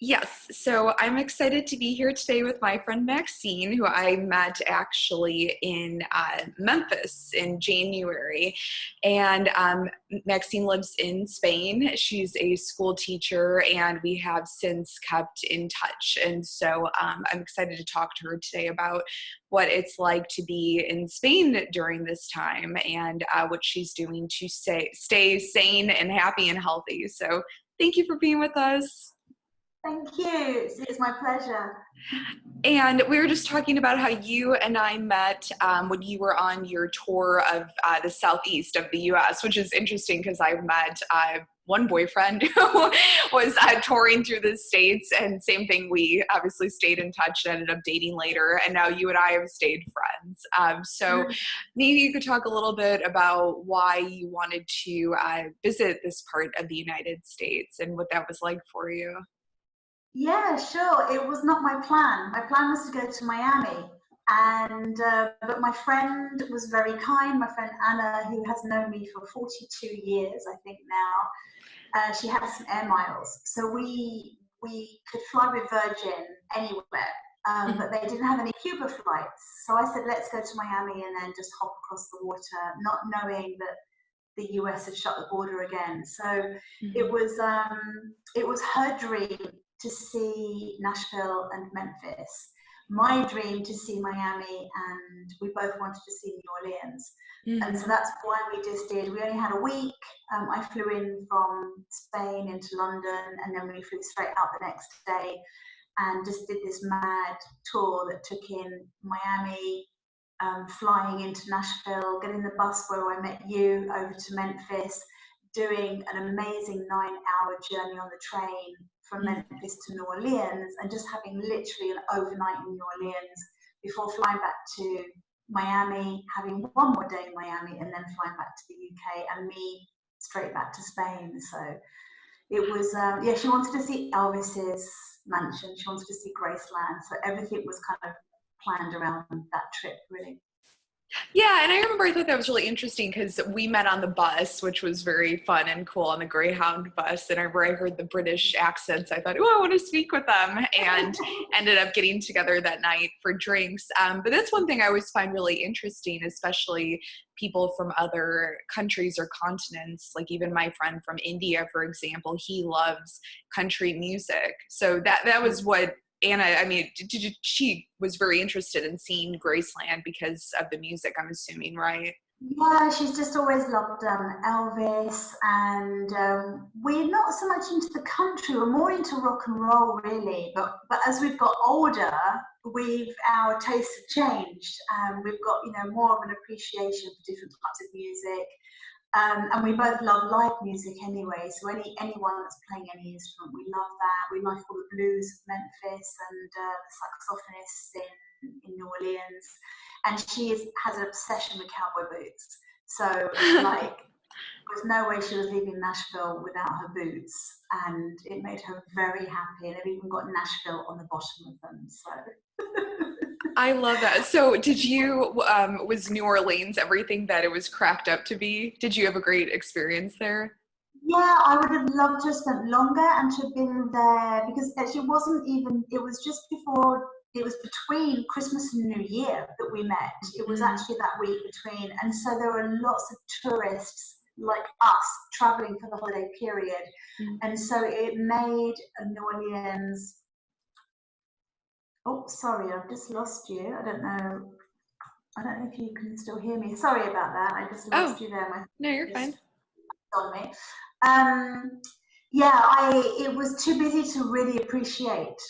Yes, so I'm excited to be here today with my friend Maxine, who I met actually in Memphis in January. And Maxine lives in Spain. She's a school teacher, and we have since kept in touch. And so I'm excited to talk to her today about what it's like to be in Spain during this time and what she's doing to stay sane and happy and healthy. So thank you for being with us. Thank you. It's my pleasure. And we were just talking about how you and I met when you were on your tour of the southeast of the US, which is interesting because I've met one boyfriend who was touring through the States, and same thing, we obviously stayed in touch and ended up dating later, and now you and I have stayed friends. So maybe you could talk a little bit about why you wanted to visit this part of the United States and what that was like for you. Yeah, sure. It was not my plan. My plan was to go to Miami, and but my friend was very kind. My friend Anna, who has known me for 42 years, I think now, she had some air miles, so we could fly with Virgin anywhere, but they didn't have any Cuba flights. So I said, let's go to Miami and then just hop across the water, not knowing that the US had shut the border again. So Mhm. it was her dream to see Nashville and Memphis. My dream to see Miami, and we both wanted to see New Orleans. And so Mhm. that's why we just did. We only had a week. I flew in from Spain into London, and then we flew straight out the next day and just did this mad tour that took in Miami, flying into Nashville, getting the bus where I met you over to Memphis, doing an amazing 9-hour journey on the train from Mhm. Memphis to New Orleans, and just having literally an overnight in New Orleans before flying back to Miami, having one more day in Miami, and then flying back to the UK, and me straight back to Spain. So it was, yeah, she wanted to see Elvis's mansion, she wanted to see Graceland, so everything was kind of planned around that trip, really. Yeah, and I remember I thought that was really interesting because we met on the bus, which was very fun and cool on the Greyhound bus. And I remember I heard the British accents. I thought, oh, I want to speak with them, and ended up getting together that night for drinks. But that's one thing I always find really interesting, especially people from other countries or continents. Like even my friend from India, for example, he loves country music. So that was what Anna, I mean, she was very interested in seeing Graceland because of the music, I'm assuming, right? Yeah, she's just always loved Elvis, and we're not so much into the country. We're more into rock and roll, really. But as we've got older, we've our tastes have changed. We've got more of an appreciation for different types of music, and we both love live music anyway. So anyone that's playing any instrument, we love that. We like all the blues of Memphis and the saxophonists in New Orleans. And has an obsession with cowboy boots. So it's like there was no way she was leaving Nashville without her boots, and it made her very happy. And they've even got Nashville on the bottom of them. So I love that. So, was New Orleans everything that it was cracked up to be? Did you have a great experience there? yeah, I would have loved to have spent longer and to have been there, because actually it wasn't even, it was just before, it was between Christmas and New Year that we met. It was Mm, actually that week between. And so there were lots of tourists like us traveling for the holiday period. mm. And so it made New Orleans, oh, sorry, I've just lost you. I don't know if you can still hear me. Sorry about that. I just Oh, lost you there. My no, you're just fine. on me. Um, yeah, it was too busy to really appreciate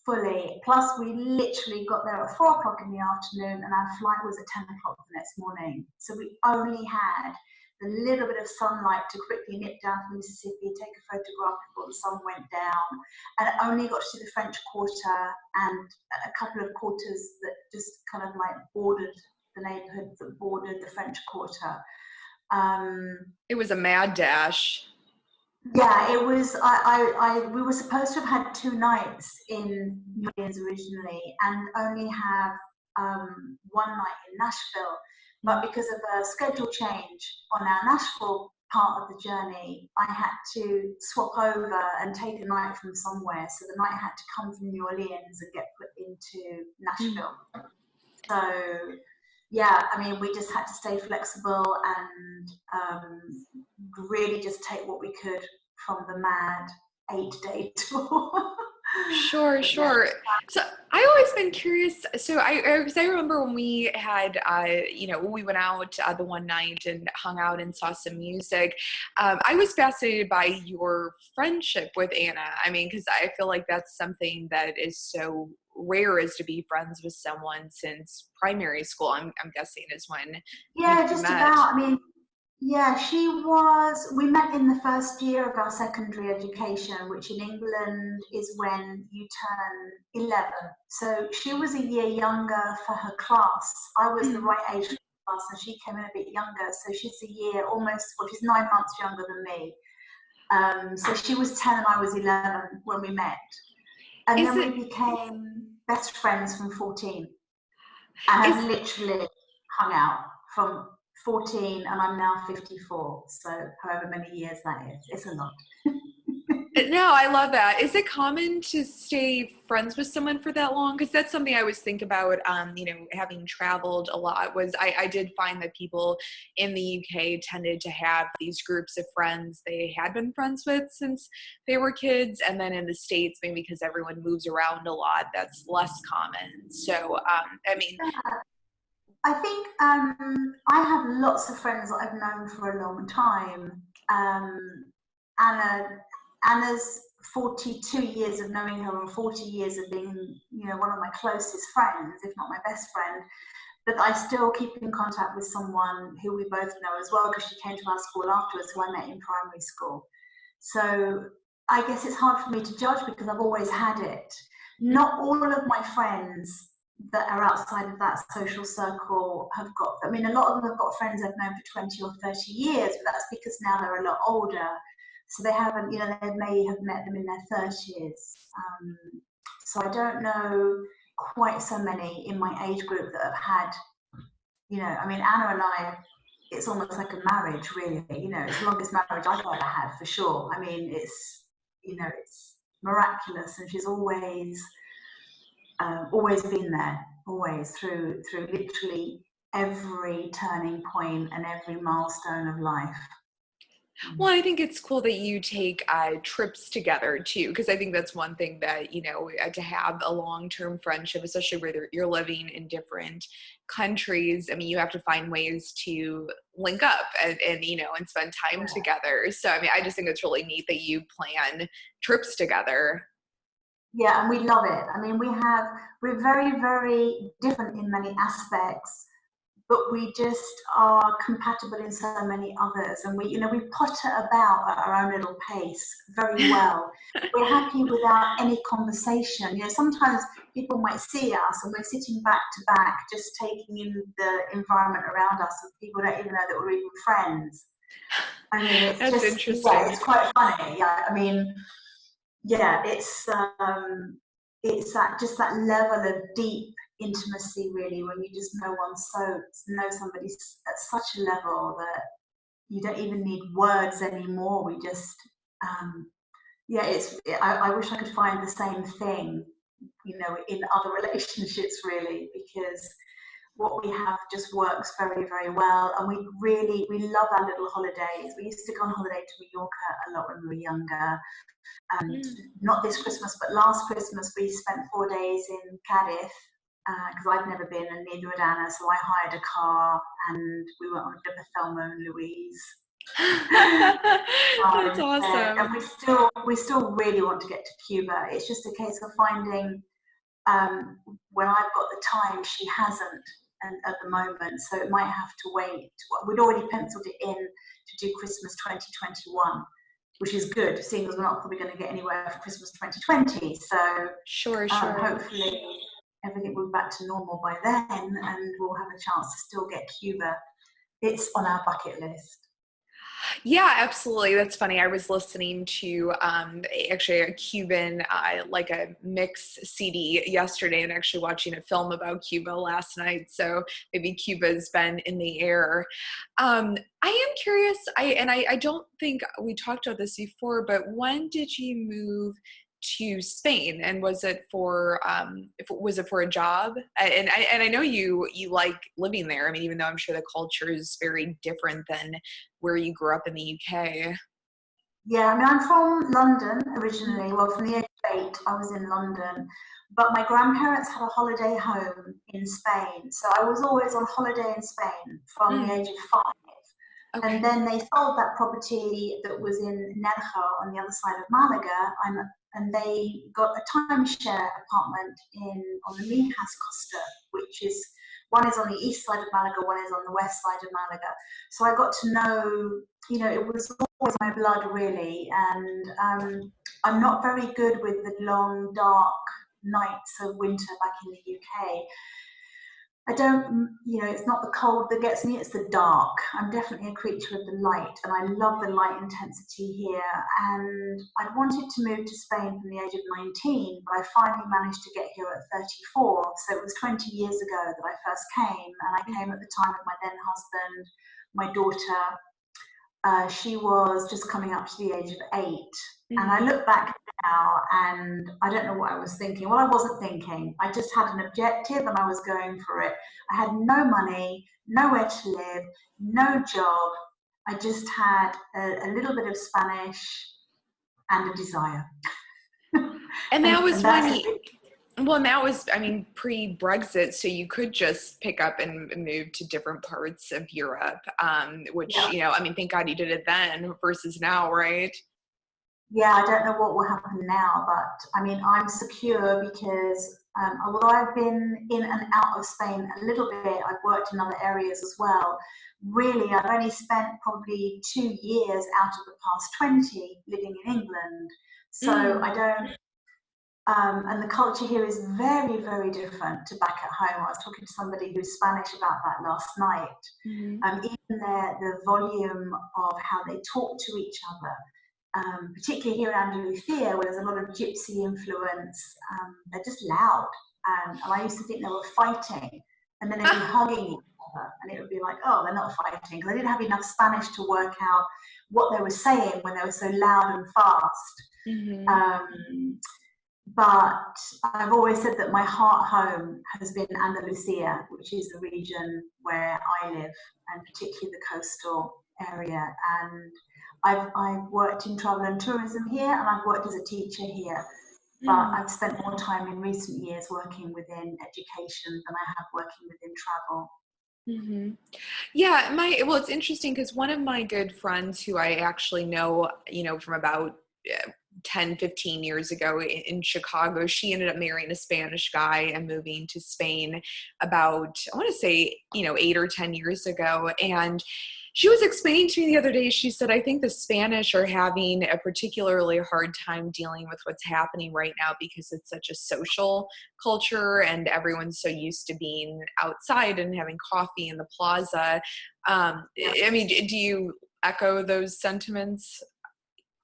fully. Plus, we literally got there at 4 o'clock in the afternoon, and our flight was at 10 o'clock the next morning. So we only had a little bit of sunlight to quickly nip down to the Mississippi, take a photograph before the sun went down, and only got to see the French Quarter and a couple of quarters that just kind of like bordered the neighborhood that bordered the French Quarter. Um, It was a mad dash. yeah, it was. We were supposed to have had 2 nights in New Orleans originally, and only have one night in Nashville. But Mm, because of a schedule change on our Nashville part of the journey, I had to swap over and take a night from somewhere. So the night had to come from New Orleans and get put into Nashville. So yeah, I mean, we just had to stay flexible and really just take what we could from the mad 8-day tour. Sure, sure. So I always been curious. So because I remember when we had, when we went out the one night and hung out and saw some music, I was fascinated by your friendship with Anna. I mean, because I feel like that's something that is so rare, is to be friends with someone since primary school. I'm guessing is when you Yeah, two just met. about. I mean, yeah, we met in the first year of our secondary education, which in England is when you turn 11. So she was a year younger for her class. I was the right age for the class, and she came in a bit younger. So she's a year she's 9 months younger than me. So she was 10 and I was 11 when we met. And then we became best friends from 14. And have literally hung out from 14, and I'm now 54. So however many years that is, it's a lot. No, I love that. Is it common to stay friends with someone for that long? Because that's something I always think about, having traveled a lot, was I did find that people in the UK tended to have these groups of friends they had been friends with since they were kids. And then in the States, maybe because everyone moves around a lot, that's less common. So, I think I have lots of friends that I've known for a long time. Anna's 42 years of knowing her, and 40 years of being, one of my closest friends, if not my best friend. But I still keep in contact with someone who we both know as well, because she came to our school afterwards, who I met in primary school. So I guess it's hard for me to judge because I've always had it. Not all of my friends that are outside of that social circle have got, I mean, a lot of them have got friends I've known for 20 or 30 years, but that's because now they're a lot older. So they haven't, they may have met them in their 30s. So I don't know quite so many in my age group that have had, I mean, Anna and I, it's almost like a marriage, really. It's the longest marriage I've ever had, for sure. I mean, it's miraculous, and she's always been there, always through literally every turning point and every milestone of life. Well, I think it's cool that you take trips together too, because I think that's one thing that, to have a long-term friendship, especially where you're living in different countries. I mean, you have to find ways to link up and spend time together. So, I mean, I just think it's really neat that you plan trips together. Yeah, and we love it. I mean, we're very, very different in many aspects, but we just are compatible in so many others, and we potter about at our own little pace very well. We're happy without any conversation. Sometimes people might see us and we're sitting back to back, just taking in the environment around us, and people don't even know that we're even friends. I mean, it's That's just interesting. Yeah, it's quite funny. Yeah, I mean, yeah, it's that level of deep intimacy, really, when you just know somebody at such a level that you don't even need words anymore. We just I wish I could find the same thing in other relationships, really, because what we have just works very, very well. And we love our little holidays. We used to go on holiday to Mallorca a lot when we were younger. And not this Christmas, but last Christmas, we spent 4 days in Cardiff, because I'd never been, and neither had Anna. So I hired a car and we went on a bit of a Thelma and Louise. That's awesome. And we still really want to get to Cuba. It's just a case of finding when I've got the time, she hasn't, and at the moment, so it might have to wait. We'd already penciled it in to do Christmas 2021, which is good, seeing as we're not probably going to get anywhere for Christmas 2020. So sure. Hopefully everything will be back to normal by then, and we'll have a chance to still get Cuba. It's on our bucket list. Yeah, absolutely. That's funny. I was listening to actually a Cuban, like a mix CD yesterday, and actually watching a film about Cuba last night. So maybe Cuba's been in the air. I am curious. I don't think we talked about this before, but when did you move to Spain, and was it for was it for a job? And I know you like living there. I mean, even though I'm sure the culture is very different than where you grew up in the UK. Yeah, I mean, I'm from London Mm. originally. Well, from the age of 8, I was in London. But my grandparents had a holiday home in Spain. So I was always on holiday in Spain from the Mm. age of 5. And Okay. then they sold that property that was in Nerja on the other side of Malaga, and they got a timeshare apartment on the Mijas Costa, which is one is on the east side of Malaga, one is on the west side of Malaga. So I got to know, it was always my blood really, and I'm not very good with the long dark nights of winter back in the UK. I don't, it's not the cold that gets me, it's the dark. I'm definitely a creature of the light, and I love the light intensity here. And I wanted to move to Spain from the age of 19, but I finally managed to get here at 34. So it was 20 years ago that I first came, and I came at the time with my then husband, my daughter. She was just coming up to the age of 8. And I Mm-hmm. look back now and I don't know what I was thinking. Well, I wasn't thinking. I just had an objective and I was going for it. I had no money, nowhere to live, no job. I just had a little bit of Spanish and a desire. And that and was when that's you, well, and that was, I mean, pre-Brexit, so you could just pick up and move to different parts of Europe, which, yeah. I mean, thank God you did it then versus now, right? Yeah, I don't know what will happen now, but I mean, I'm secure because although I've been in and out of Spain a little bit, I've worked in other areas as well. Really, I've only spent probably 2 years out of the past 20 living in England. So Mm. I don't, and the culture here is very, very different to back at home. I was talking to somebody who's Spanish about that last night. Mm-hmm. Even the volume of how they talk to each other, particularly here in Andalusia, where there's a lot of gypsy influence, they're just loud. And I used to think they were fighting, and then they'd be hugging each other, and it would be like, oh, they're not fighting, because I didn't have enough Spanish to work out what they were saying when they were so loud and fast. Mm-hmm. Um, but I've always said that my heart home has been Andalusia, which is the region where I live, and particularly the coastal area. And I've worked in travel and tourism here, and I've worked as a teacher here. But Mm. I've spent more time in recent years working within education than I have working within travel. Mm-hmm. Yeah, well, it's interesting because one of my good friends who I actually know, from about 10, 15 years ago in Chicago, she ended up marrying a Spanish guy and moving to Spain about, I want to say, 8 or 10 years ago. And she was explaining to me the other day, she said, I think the Spanish are having a particularly hard time dealing with what's happening right now because it's such a social culture and everyone's so used to being outside and having coffee in the plaza. Yeah. I mean, do you echo those sentiments?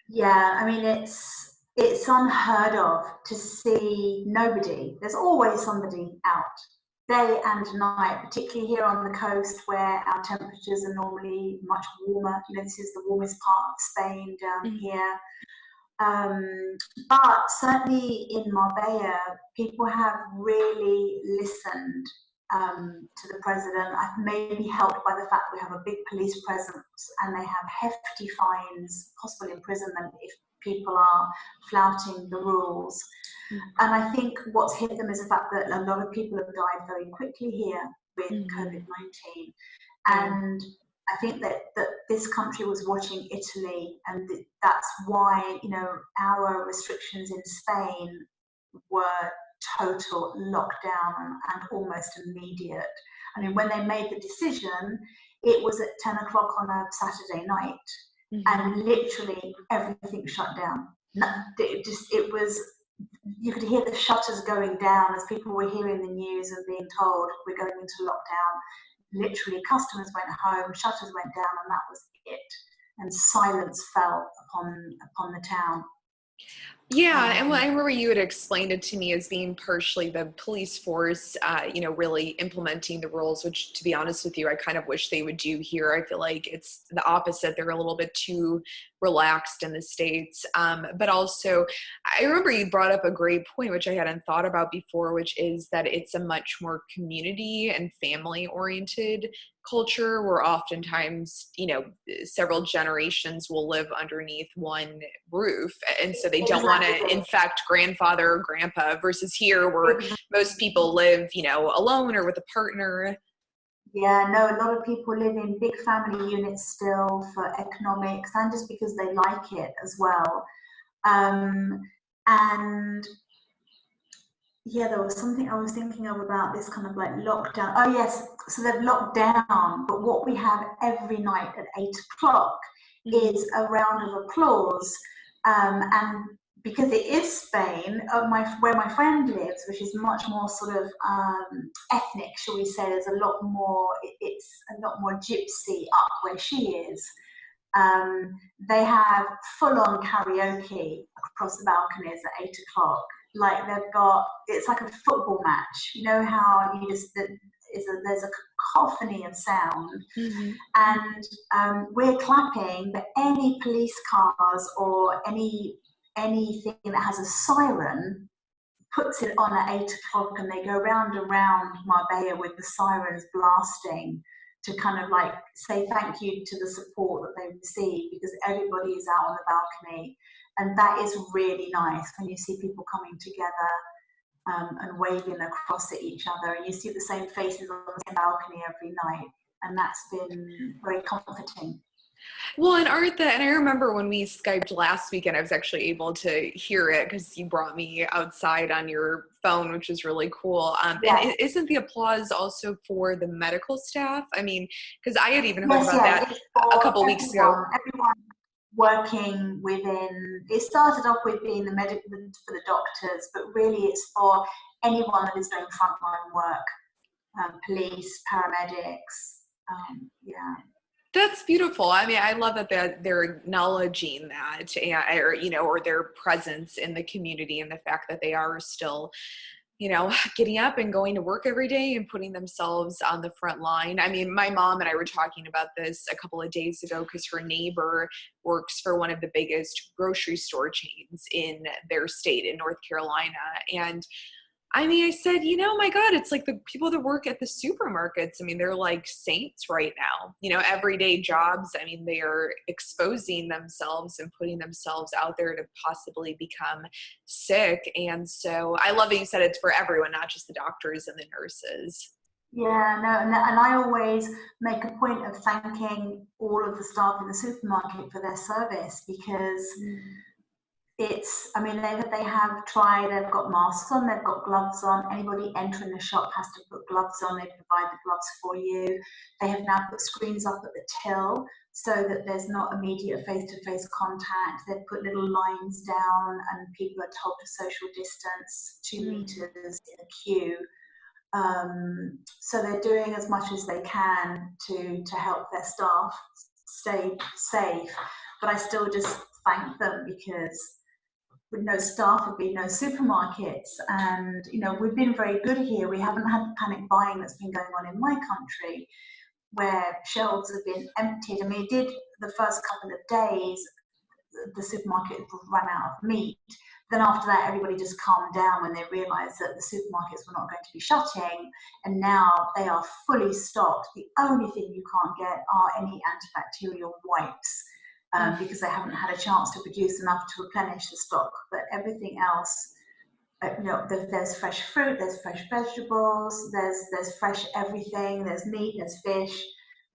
Yeah, I mean it's unheard of to see nobody. There's always somebody out, day and night, particularly here on the coast where our temperatures are normally much warmer. This is the warmest part of Spain down Mm. here. Um, but certainly in Marbella, people have really listened to the president. Maybe helped by the fact we have a big police presence and they have hefty fines, possible imprisonment if people are flouting the rules. And I think what's hit them is the fact that a lot of people have died very quickly here with Mm-hmm. COVID-19. Yeah. And I think that this country was watching Italy, and that's why our restrictions in Spain were total lockdown and almost immediate. I mean, when they made the decision, it was at 10 o'clock on a Saturday night, Mm-hmm. and literally everything shut down. It was, you could hear the shutters going down as people were hearing the news and being told we're going into lockdown. Literally, customers went home, shutters went down, and that was it. and silence fell upon the town. Yeah, and I remember you had explained it to me as being partially the police force, really implementing the rules, which, to be honest with you, I kind of wish they would do here. I feel like it's the opposite. They're a little bit too relaxed in the States. But also, I remember you brought up a great point, which I hadn't thought about before, which is that it's a much more community and family-oriented culture where oftentimes, several generations will live underneath one roof. And so they don't want to infect grandfather or grandpa versus here where most people live, alone or with a partner. Yeah, no, a lot of people live in big family units still for economics and just because they like it as well. And yeah, there was something I was thinking of about this kind of like lockdown. Oh yes, so they've locked down, but what we have every night at 8 o'clock is a round of applause. And because it is Spain, where my friend lives, which is much more sort of ethnic, shall we say, there's a lot more, it's a lot more gypsy up where she is. They have full-on karaoke across the balconies at 8 o'clock. Like it's like a football match. You know how there's a cacophony of sound, and we're clapping, but any police cars or anything that has a siren puts it on at 8 o'clock, and they go round and round Marbella with the sirens blasting to kind of like say thank you to the support that they receive, because everybody is out on the balcony. And that is really nice when you see people coming together and waving across at each other, and you see the same faces on the same balcony every night. And that's been very comforting. Well, and I remember when we Skyped last weekend, I was actually able to hear it because you brought me outside on your phone, which is really cool. Yes. And isn't the applause also for the medical staff? I mean, because I had even heard about that a couple weeks ago. Everyone working within, it started off with being the medical for the doctors, but really it's for anyone that is doing frontline work, police, paramedics, yeah. That's beautiful. I mean, I love that they're acknowledging that, or their presence in the community, and the fact that they are still, getting up and going to work every day and putting themselves on the front line. I mean, my mom and I were talking about this a couple of days ago because her neighbor works for one of the biggest grocery store chains in their state in North Carolina. And I mean, I said, my God, it's like the people that work at the supermarkets. I mean, they're like saints right now, everyday jobs. I mean, they are exposing themselves and putting themselves out there to possibly become sick. And so I love that you said it's for everyone, not just the doctors and the nurses. Yeah, no, and I always make a point of thanking all of the staff in the supermarket for their service, because they have tried, they've got masks on, they've got gloves on. Anybody entering the shop has to put gloves on. They provide the gloves for you. They have now put screens up at the till so that there's not immediate face-to-face contact. They've put little lines down and people are told to social distance 2 meters in a queue. So they're doing as much as they can to help their staff stay safe. But I still just thank them, because with no staff would be no supermarkets. And we've been very good here. We haven't had the panic buying that's been going on in my country, where shelves have been emptied. I mean, it did the first couple of days, the supermarket ran out of meat. Then after that, everybody just calmed down when they realised that the supermarkets were not going to be shutting, and now they are fully stocked. The only thing you can't get are any antibacterial wipes, because they haven't had a chance to produce enough to replenish the stock. But everything else, there's fresh fruit, there's fresh vegetables, there's fresh everything, there's meat, there's fish.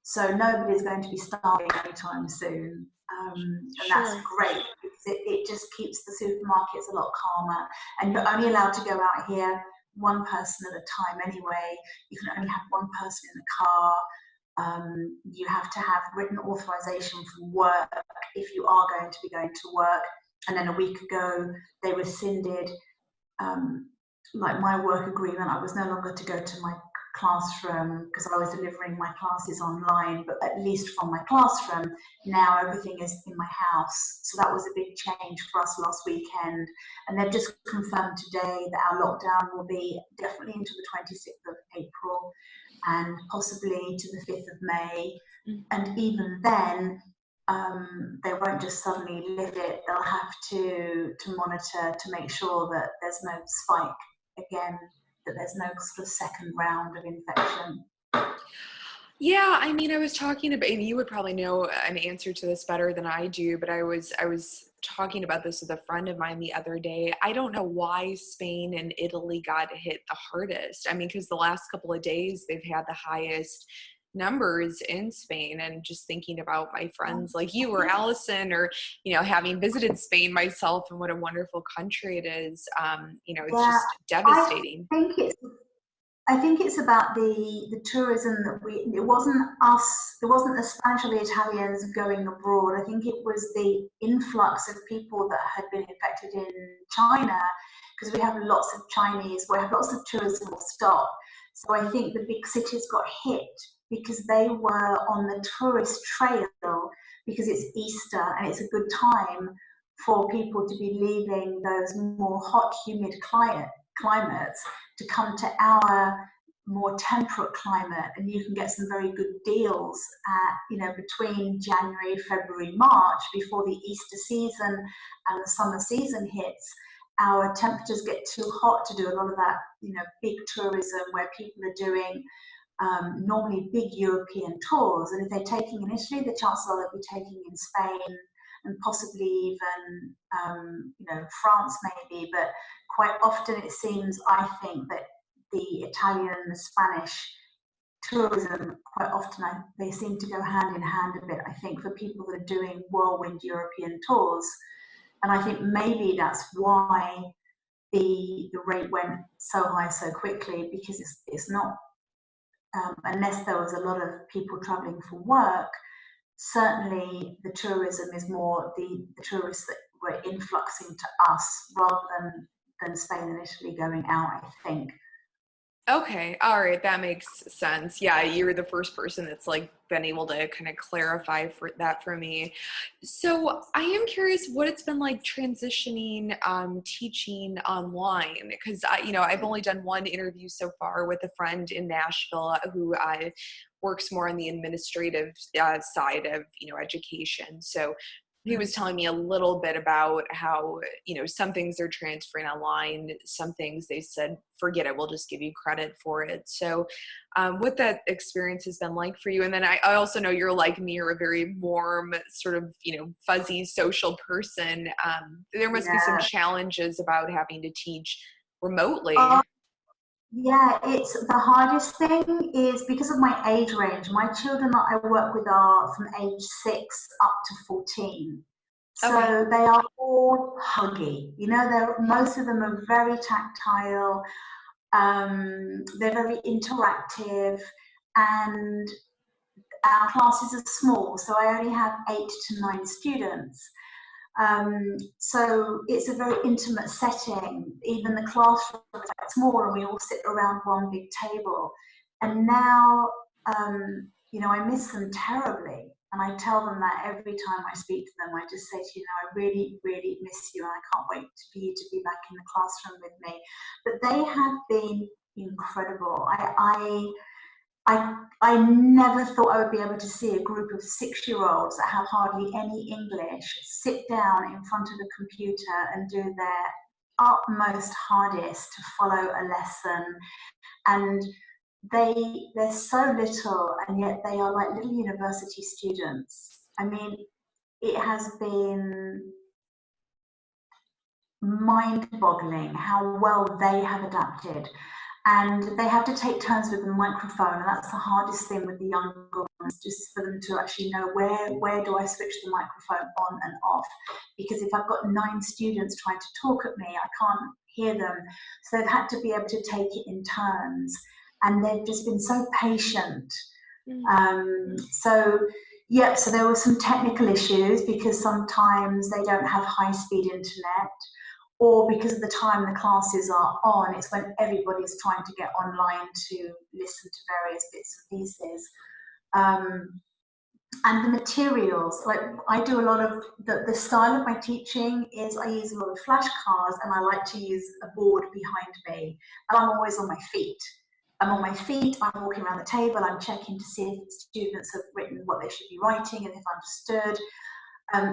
So nobody's going to be starving anytime soon. And that's great, because it just keeps the supermarkets a lot calmer. And you're only allowed to go out here one person at a time anyway. You can only have one person in the car. You have to have written authorization from work if you are going to be going to work. And then a week ago, they rescinded my work agreement. I was no longer to go to my classroom, because I was delivering my classes online, but at least from my classroom. Now everything is in my house. So that was a big change for us last weekend. And they've just confirmed today that our lockdown will be definitely into the 26th of April and possibly to the 5th of May. And even then, they won't just suddenly lift it. They'll have to monitor to make sure that there's no spike again, that there's no sort of second round of infection. Yeah, I mean, I was talking about, and you would probably know an answer to this better than I do, but I was talking about this with a friend of mine the other day. I don't know why Spain and Italy got hit the hardest. I mean, because the last couple of days they've had the highest numbers in Spain, and just thinking about my friends like you or Allison, or, you know, having visited Spain myself and what a wonderful country it is, you know, it's just devastating. I think it's about the tourism that it wasn't the Spanish or the Italians going abroad. I think it was the influx of people that had been infected in China, because we have lots of Chinese, we have lots of tourism will stop. So I think the big cities got hit because they were on the tourist trail, because it's Easter and it's a good time for people to be leaving those more hot, humid climates to come to our more temperate climate, and you can get some very good deals at, you know, between January, February, March, before the Easter season and the summer season hits. Our temperatures get too hot to do a lot of that, you know, big tourism where people are doing normally big European tours, and if they're taking in Italy, the chances are they'll be taking in Spain and possibly even you know, France maybe, but quite often it seems, I think, that the Italian and the Spanish tourism, quite often they seem to go hand in hand a bit, I think, for people that are doing whirlwind European tours. And I think maybe that's why the rate went so high so quickly, because it's not, unless there was a lot of people traveling for work, certainly the tourism is more the tourists that were influxing to us rather than Spain and Italy going out, I think. Okay, all right, that makes sense. Yeah, you're the first person that's like been able to kind of clarify for me. So I am curious what it's been like transitioning teaching online, because you know, I've only done one interview so far with a friend in Nashville who works more on the administrative side of, you know, education. So he was telling me a little bit about how, you know, some things are transferring online, some things they said, forget it, we'll just give you credit for it. So what that experience has been like for you. And then I also know you're like me, you're a very warm, sort of, you know, fuzzy social person. There must be some challenges about having to teach remotely. Yeah, it's the hardest thing is because of my age range. My children that I work with are from age 6 up to 14. So Okay. they are all huggy. You know, most of them are very tactile. They're very interactive, and our classes are small. So I only have 8 to 9 students. So it's a very intimate setting. Even the classroom is quite small, and we all sit around one big table. And now, you know, I miss them terribly. And I tell them that every time I speak to them. I just say to you, know, I really, really miss you, and I can't wait for you to be back in the classroom with me. But they have been incredible. I never thought I would be able to see a group of 6-year-olds that have hardly any English sit down in front of a computer and do their utmost hardest to follow a lesson. And they're so little, and yet they are like little university students. I mean, it has been mind-boggling how well they have adapted. And they have to take turns with the microphone, and that's the hardest thing with the younger ones, just for them to actually know where do I switch the microphone on and off. Because if I've got 9 students trying to talk at me, I can't hear them. So they've had to be able to take it in turns, and they've just been so patient. So there were some technical issues because sometimes they don't have high-speed internet, or because of the time the classes are on, it's when everybody's trying to get online to listen to various bits and pieces. And the materials, like I do a lot of, the style of my teaching is I use a lot of flashcards, and I like to use a board behind me, and I'm always on my feet. I'm on my feet, I'm walking around the table, I'm checking to see if students have written what they should be writing and if understood.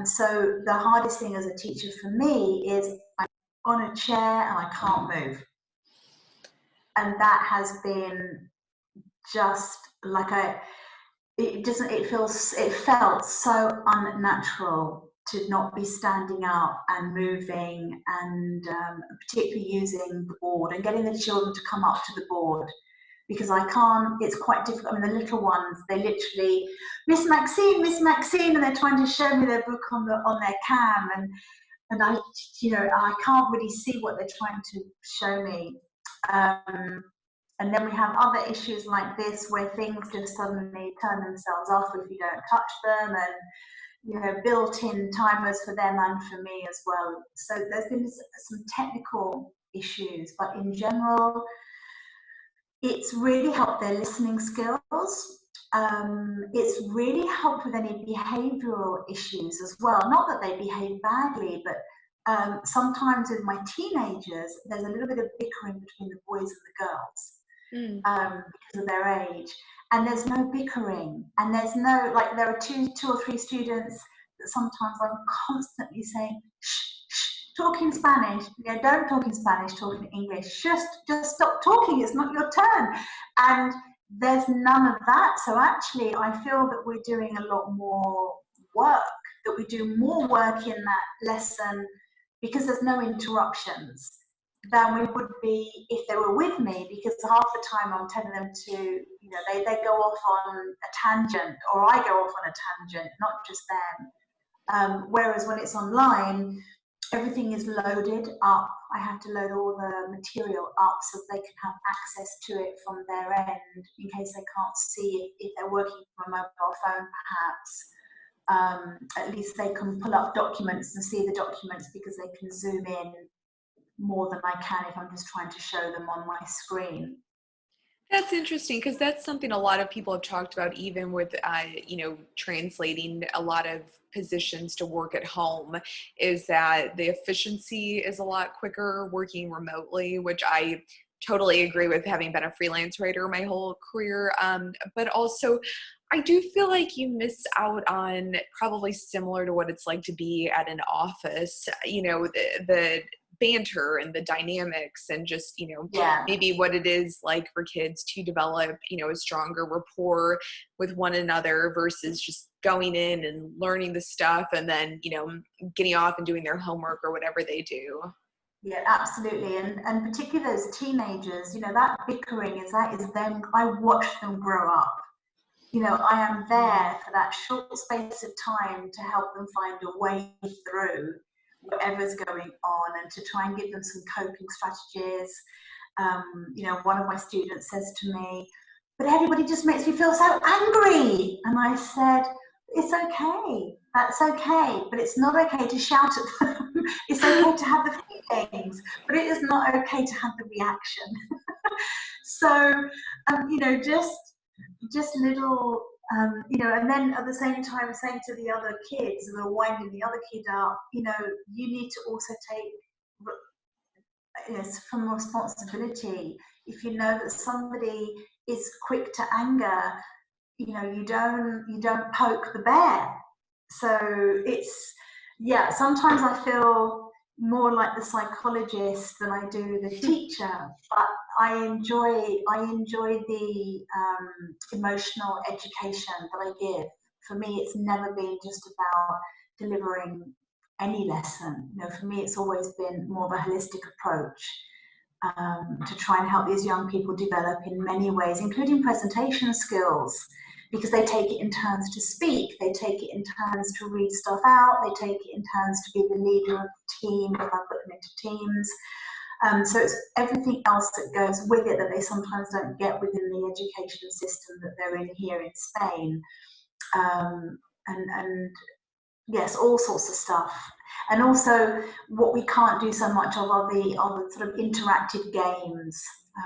So the hardest thing as a teacher for me is I'm on a chair and I can't move. And that has been just like it felt so unnatural to not be standing up and moving, and particularly using the board and getting the children to come up to the board, because I can't, it's quite difficult. I mean, the little ones, they literally, Miss Maxine, and they're trying to show me their book on their cam, and I, I can't really see what they're trying to show me. And then we have other issues like this where things just suddenly turn themselves off if you don't touch them, and built-in timers for them and for me as well. So there's been some technical issues, but in general, it's really helped their listening skills. It's really helped with any behavioural issues as well. Not that they behave badly, but sometimes with my teenagers, there's a little bit of bickering between the boys and the girls. Because of their age, and there's no bickering, and there's no, like, there are two or three students that sometimes I'm constantly saying, shh, talk in Spanish, don't talk in Spanish, talk in English, just stop talking, it's not your turn. And there's none of that. So actually I feel that we're doing a lot more work, that we do more work in that lesson because there's no interruptions than we would be if they were with me, because half the time I'm telling them to, they go off on a tangent, or I go off on a tangent, not just them. Whereas when it's online, everything is loaded up. I have to load all the material up so they can have access to it from their end, in case they can't see it if they're working from a mobile phone, perhaps. At least they can pull up documents and see the documents, because they can zoom in more than I can if I'm just trying to show them on my screen. That's interesting, because that's something a lot of people have talked about, even with, translating a lot of positions to work at home, is that the efficiency is a lot quicker working remotely, which I totally agree with, having been a freelance writer my whole career. But also, I do feel like you miss out on, probably similar to what it's like to be at an office, the banter and the dynamics, and just maybe what it is like for kids to develop a stronger rapport with one another, versus just going in and learning the stuff and then getting off and doing their homework or whatever they do. Yeah, absolutely. And particularly those teenagers, that bickering is them. I watch them grow up. I am there for that short space of time to help them find a way through whatever's going on, and to try and give them some coping strategies. One of my students says to me, "But everybody just makes me feel so angry." And I said, "It's okay. That's okay. But it's not okay to shout at them. It's okay to have the feelings, but it is not okay to have the reaction." So, just little, and then at the same time saying to the other kids, and winding the other kid up, you need to also take some responsibility. If you know that somebody is quick to anger, you don't poke the bear. So sometimes I feel more like the psychologist than I do the teacher, but I enjoy the emotional education that I give. For me, it's never been just about delivering any lesson. For me, it's always been more of a holistic approach, to try and help these young people develop in many ways, including presentation skills, because they take it in turns to speak, they take it in turns to read stuff out, they take it in turns to be the leader of the team if I put them into teams. So it's everything else that goes with it that they sometimes don't get within the education system that they're in here in Spain. And yes, all sorts of stuff. And also, what we can't do so much of are the sort of interactive games.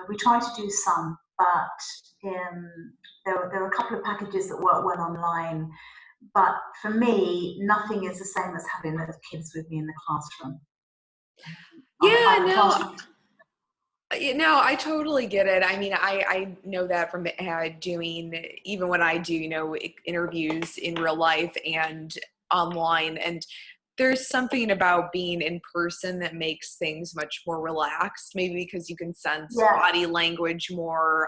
We try to do some, but there are a couple of packages that work well online. But for me, nothing is the same as having those kids with me in the classroom. Yeah, I'm a no, classroom. no, I totally get it. I mean, I know that from doing, even when I do, interviews in real life and online, and there's something about being in person that makes things much more relaxed, maybe because you can sense Yeah. body language more.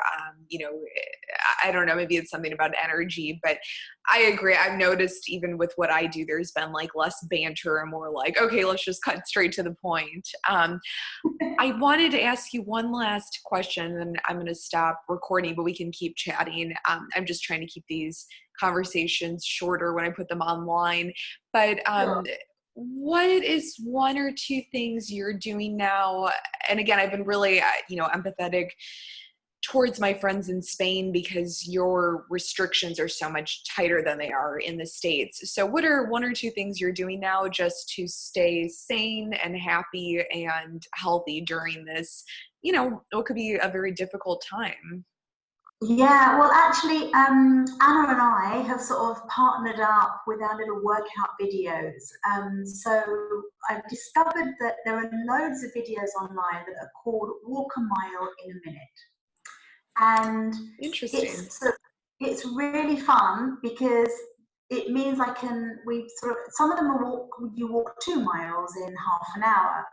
I don't know, maybe it's something about energy, but I agree. I've noticed even with what I do, there's been like less banter and more like, okay, let's just cut straight to the point. I wanted to ask you one last question, and I'm going to stop recording, but we can keep chatting. I'm just trying to keep these conversations shorter when I put them online. But Sure. what is one or two things you're doing now? And again, I've been really, empathetic towards my friends in Spain because your restrictions are so much tighter than they are in the States. So what are one or two things you're doing now just to stay sane and happy and healthy during this, what could be a very difficult time? Yeah, well, actually, Anna and I have sort of partnered up with our little workout videos. So I've discovered that there are loads of videos online that are called Walk a Mile in a Minute. And Interesting. it's really fun because it means some of them you walk 2 miles in half an hour.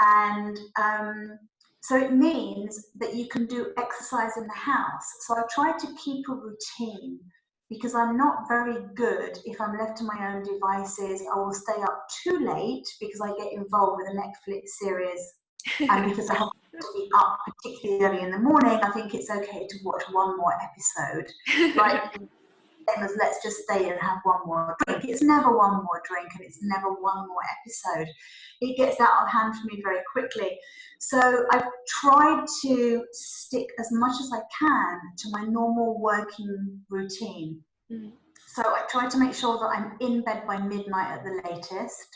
And so it means that you can do exercise in the house. So I try to keep a routine because I'm not very good if I'm left to my own devices. I will stay up too late because I get involved with a Netflix series, and because I have to be up particularly early in the morning, I think it's okay to watch one more episode. Like, as let's just stay and have one more drink. It's never one more drink and it's never one more episode. It gets out of hand for me very quickly. So I've tried to stick as much as I can to my normal working routine. Mm. So I try to make sure that I'm in bed by midnight at the latest.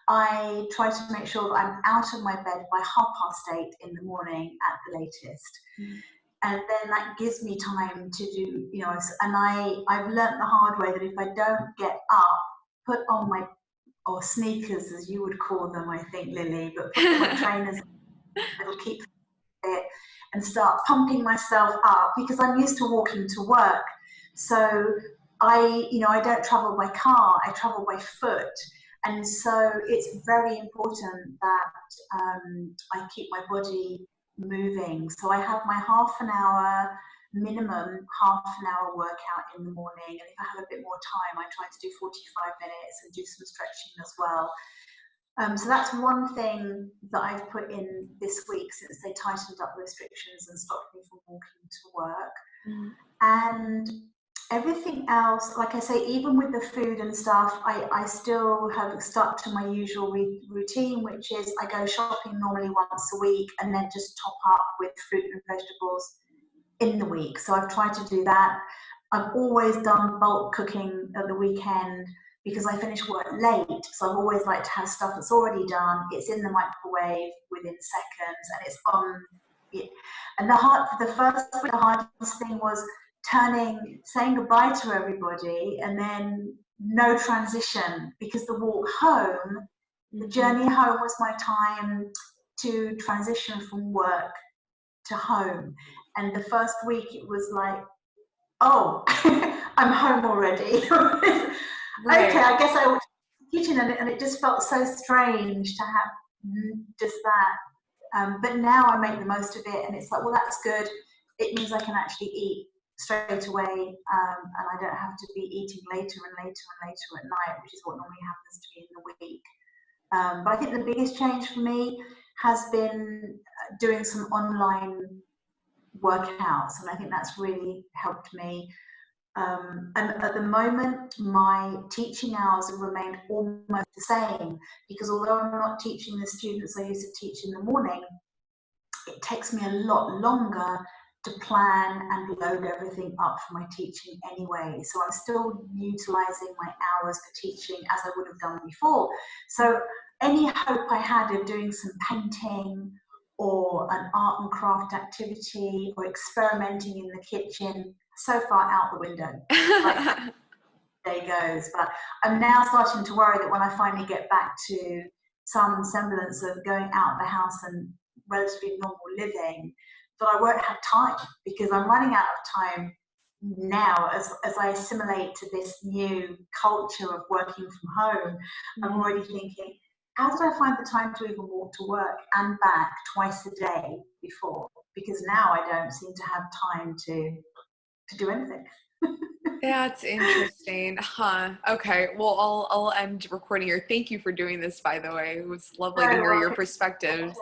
I try to make sure that I'm out of my bed by 8:30 in the morning at the latest. Mm. And then that gives me time to do, and I've learnt the hard way that if I don't get up, put on or sneakers as you would call them, I think, Lily, but put my trainers, it'll keep fit, and start pumping myself up because I'm used to walking to work. So I don't travel by car, I travel by foot. And so it's very important that I keep my body moving. So I have my minimum half an hour workout in the morning. And if I have a bit more time, I try to do 45 minutes and do some stretching as well. So that's one thing that I've put in this week since they tightened up restrictions and stopped me from walking to work. Mm. And everything else, like I say, even with the food and stuff, I still have stuck to my usual routine, which is I go shopping normally once a week and then just top up with fruit and vegetables in the week. So I've tried to do that. I've always done bulk cooking at the weekend because I finish work late. So I've always liked to have stuff that's already done. It's in the microwave within seconds and it's on it. And the hardest thing was saying goodbye to everybody and then no transition, because the walk home, the journey home was my time to transition from work to home. And the first week it was like, oh, I'm home already. Right. Okay, I guess I went to the kitchen and it just felt so strange to have just that. But now I make the most of it and it's like, well, that's good. It means I can actually eat straight away, and I don't have to be eating later and later and later at night, which is what normally happens to me in the week. But I think the biggest change for me has been doing some online workouts, and I think that's really helped me. And at the moment, my teaching hours have remained almost the same, because although I'm not teaching the students I used to teach in the morning, it takes me a lot longer to plan and load everything up for my teaching anyway. So I'm still utilizing my hours for teaching as I would have done before. So any hope I had of doing some painting or an art and craft activity or experimenting in the kitchen, so far out the window. Like, day goes. But I'm now starting to worry that when I finally get back to some semblance of going out of the house and relatively normal living, that I won't have time, because I'm running out of time now as I assimilate to this new culture of working from home. I'm already thinking, how did I find the time to even walk to work and back twice a day before? Because now I don't seem to have time to do anything. That's interesting. Huh. Okay. Well, I'll end recording here. Thank you for doing this, by the way. It was lovely to Very hear your welcome. perspectives.